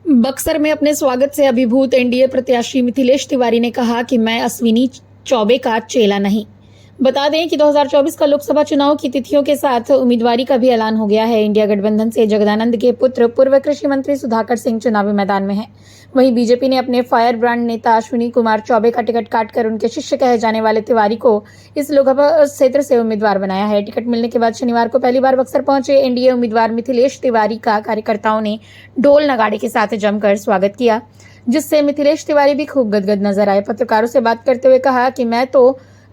बक्सर में अपने स्वागत से अभिभूत एनडीए प्रत्याशी मिथिलेश तिवारी ने कहा कि मैं अश्विनी चौबे का चेला नहीं। बता दें कि 2024 का लोकसभा चुनाव की तिथियों के साथ उम्मीदवारी का भी ऐलान हो गया है। इंडिया गठबंधन से जगदानंद के पुत्र पूर्व कृषि मंत्री सुधाकर सिंह चुनावी मैदान में हैं। वहीं बीजेपी ने अपने फायर ब्रांड नेता अश्विनी कुमार चौबे का टिकट काटकर उनके शिष्य कहे जाने वाले तिवारी को इस लोकसभा क्षेत्र से उम्मीदवार बनाया है। टिकट मिलने के बाद शनिवार को पहली बार बक्सर पहुंचे एनडीए उम्मीदवार मिथिलेश तिवारी का कार्यकर्ताओं ने ढोल नगाड़े के साथ जमकर स्वागत किया, जिससे मिथिलेश तिवारी भी खूब गदगद नजर आए। पत्रकारों से बात करते हुए कहा कि मैं तो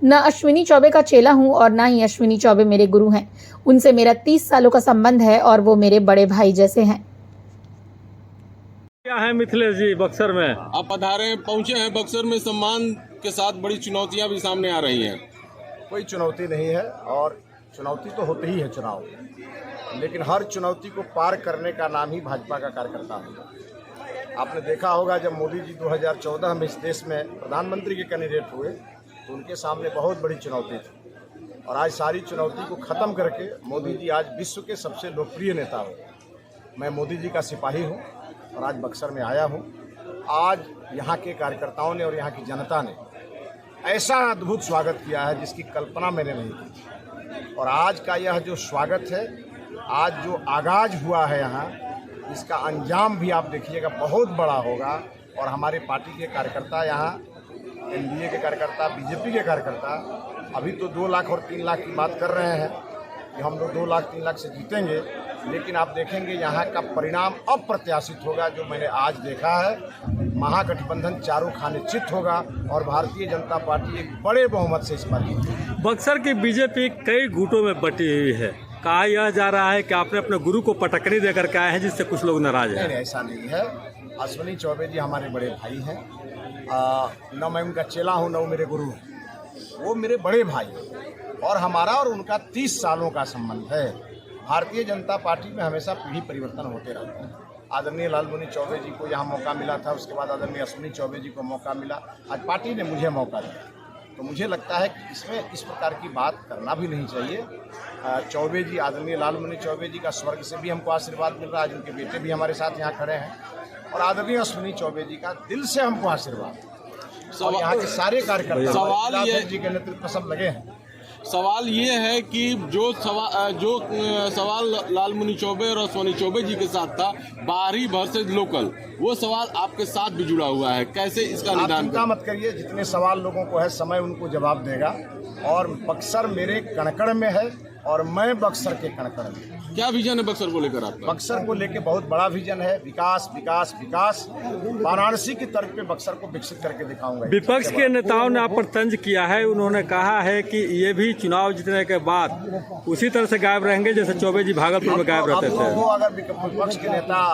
न अश्विनी चौबे का चेला हूं और न ही अश्विनी चौबे मेरे गुरु हैं। उनसे मेरा 30 सालों का संबंध है और वो मेरे बड़े भाई जैसे हैं। क्या है मिथिलेश जी बक्सर में? आप पधारे पहुंचे हैं बक्सर में, सम्मान के साथ बड़ी चुनौतियां भी सामने आ रही हैं। कोई चुनौती नहीं है और चुनौती तो होती ही है चुनाव, लेकिन हर चुनौती को पार करने का नाम ही भाजपा का कार्यकर्ता होगा। आपने देखा होगा जब मोदी जी 2014 में इस देश में प्रधानमंत्री के कैंडिडेट हुए तो उनके सामने बहुत बड़ी चुनौती थी और आज सारी चुनौती को ख़त्म करके मोदी जी आज विश्व के सबसे लोकप्रिय नेता हो। मैं मोदी जी का सिपाही हूँ और आज बक्सर में आया हूँ। आज यहाँ के कार्यकर्ताओं ने और यहाँ की जनता ने ऐसा अद्भुत स्वागत किया है जिसकी कल्पना मैंने नहीं की। और आज का यह जो स्वागत है, आज जो आगाज हुआ है यहाँ, इसका अंजाम भी आप देखिएगा बहुत बड़ा होगा। और हमारे पार्टी के कार्यकर्ता यहाँ, एनडीए के कार्यकर्ता, बीजेपी के कार्यकर्ता अभी तो 2 लाख और 3 लाख की बात कर रहे हैं कि हम लोग 2 लाख 3 लाख से जीतेंगे, लेकिन आप देखेंगे यहाँ का परिणाम अप्रत्याशित होगा। जो मैंने आज देखा है, महागठबंधन चारों खाने चित होगा और भारतीय जनता पार्टी एक बड़े बहुमत से इस बार जीतेगी। बक्सर की बीजेपी कई गुटों में बटी हुई है। कहा यह जा रहा है कि आपने अपने गुरु को पटकनी देकर के आए हैं, जिससे कुछ लोग नाराज हैं। नहीं, ऐसा नहीं है। अश्विनी चौबे जी हमारे बड़े भाई हैं। न मैं उनका चेला हूँ, न वो मेरे गुरु हैं। वो मेरे बड़े भाई हैं और हमारा और उनका 30 सालों का संबंध है। भारतीय जनता पार्टी में हमेशा पीढ़ी परिवर्तन होते रहते हैं। आदरणीय लालमुनि चौबे जी को यहाँ मौका मिला था, उसके बाद आदरणीय अश्विनी चौबे जी को मौका मिला, आज पार्टी ने मुझे मौका दिया। तो मुझे लगता है कि इसमें इस प्रकार की बात करना भी नहीं चाहिए। चौबे जी, आदरणीय लालमुनि चौबे जी का स्वर्ग से भी हमको आशीर्वाद मिल रहा है। आज उनके बेटे भी हमारे साथ यहाँ खड़े हैं और आदरणीय अश्विनी चौबे जी का दिल से हमको आशीर्वाद। और यहाँ के सारे कार्यकर्ता सवाल ये जी के नेतृत्व सब लगे हैं। सवाल ये है कि जो सवाल लालमुनि चौबे और अश्विनी चौबे जी के साथ था, बाहरी वर्सेज लोकल, वो सवाल आपके साथ भी जुड़ा हुआ है। कैसे इसका आप निदान चिंता मत करिए, जितने सवाल लोगों को है समय उनको जवाब देगा। और बक्सर मेरे कणकड़ में है और मैं बक्सर के कणकड़ में। क्या विजन है बक्सर को लेकर आपका? बक्सर को लेकर बहुत बड़ा विजन है। विकास विकास विकास। वाराणसी की तरफ पे बक्सर को विकसित करके दिखाऊंगा। विपक्ष के नेताओं ने आप पर तंज किया है। उन्होंने कहा है कि ये भी चुनाव जीतने के बाद उसी तरह से गायब रहेंगे जैसे चौबे जी भागलपुर में गायब रहते थे। वो अगर विपक्ष के नेता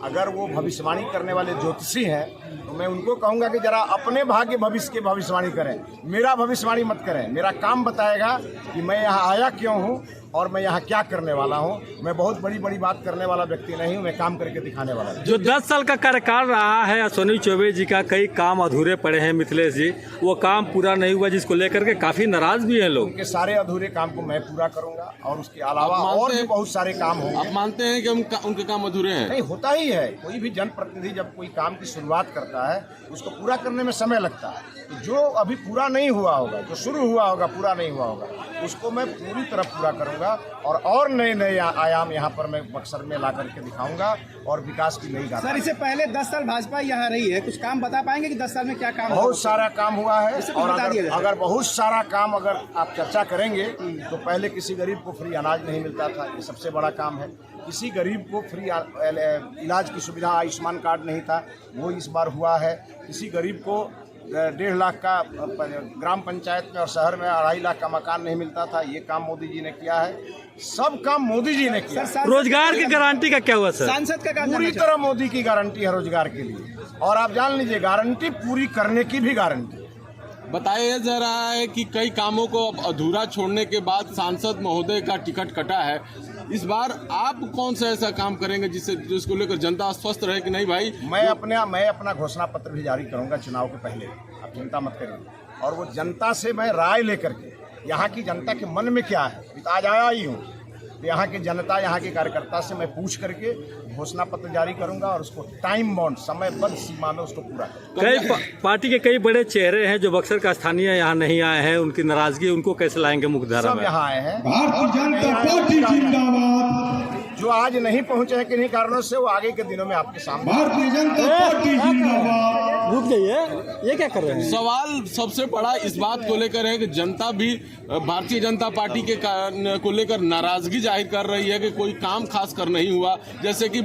अगर वो भविष्यवाणी करने वाले ज्योतिषी हैं तो मैं उनको कहूंगा कि जरा अपने भाग्य भविष्य की भविष्यवाणी करें, मेरा भविष्यवाणी मत करें। मेरा काम बताएगा कि मैं यहाँ आया क्यों हूँ और मैं यहाँ क्या करने वाला हूँ। मैं बहुत बड़ी बड़ी बात करने वाला व्यक्ति नहीं हूँ, मैं काम करके दिखाने वाला हूँ। जो 10 साल का कार्यकाल रहा है अश्विनी चौबे जी का, कई काम अधूरे पड़े हैं मिथिलेश जी, वो काम पूरा नहीं हुआ, जिसको लेकर के काफी नाराज भी हैं लोग। उनके सारे अधूरे काम को मैं पूरा करूंगा और उसके अलावा और भी बहुत सारे काम होंगे। आप मानते हैं कि उनके काम अधूरे हैं? नहीं, होता ही है। कोई भी जनप्रतिनिधि जब कोई काम की शुरुआत करता है उसको पूरा करने में समय लगता है। तो जो अभी पूरा नहीं हुआ होगा, जो शुरू हुआ होगा, पूरा नहीं हुआ होगा, उसको मैं पूरी तरह पूरा करूंगा और नए आयाम यहाँ पर मैं बक्सर में ला करके दिखाऊंगा और विकास की नई गाथा। सर, इससे पहले 10 साल भाजपा यहाँ रही है, कुछ काम बता पाएंगे कि 10 साल में क्या काम? बहुत सारा काम हुआ है और अगर बहुत सारा काम अगर आप चर्चा करेंगे तो पहले किसी गरीब को फ्री अनाज नहीं मिलता था, ये सबसे बड़ा काम है। किसी गरीब को फ्री इलाज की सुविधा, आयुष्मान कार्ड नहीं था, वो इस बार हुआ है। किसी गरीब को 1.5 लाख का ग्राम पंचायत में और शहर में 2.5 लाख का मकान नहीं मिलता था, ये काम मोदी जी ने किया है। सब काम मोदी जी ने किया। रोजगार की गारंटी का क्या हुआ सर? सांसद का काम पूरी तरह मोदी की गारंटी है रोजगार के लिए, और आप जान लीजिए गारंटी पूरी करने की भी गारंटी। बताया जा रहा है कि कई कामों को अब अधूरा छोड़ने के बाद सांसद महोदय का टिकट कटा है। इस बार आप कौन सा ऐसा काम करेंगे जिसको लेकर जनता आश्वस्त रहे कि नहीं भाई? मैं अपना घोषणा पत्र भी जारी करूंगा चुनाव के पहले, आप चिंता मत करिए। और वो जनता से मैं राय लेकर के, यहाँ की जनता के मन में क्या है, आज आया ही हूँ, तो यहाँ की जनता, यहाँ के कार्यकर्ता से मैं पूछ करके घोषणा पत्र जारी करूंगा और उसको टाइम बाउंड, समयबद्ध सीमा में उसको पूरा करूंगा। पार्टी के कई बड़े चेहरे हैं जो बक्सर का स्थानीय यहाँ नहीं आए हैं, उनकी नाराजगी उनको कैसे लाएंगे मुख्यधारा सब में? यहाँ आए हैं, भारतीय जनता पार्टी जिंदाबाद। जो आज नहीं पहुंचे हैं किन्हीं कारणों से, वो आगे के दिनों में आपके सामने। भारतीय जनता पार्टी जिंदाबाद। रुक जाइए, ये क्या कर रहे हैं? सवाल सबसे बड़ा इस बात को लेकर है कि जनता भी भारतीय जनता पार्टी के को लेकर नाराजगी जाहिर कर रही है कि कोई काम खास कर नहीं हुआ, जैसे कि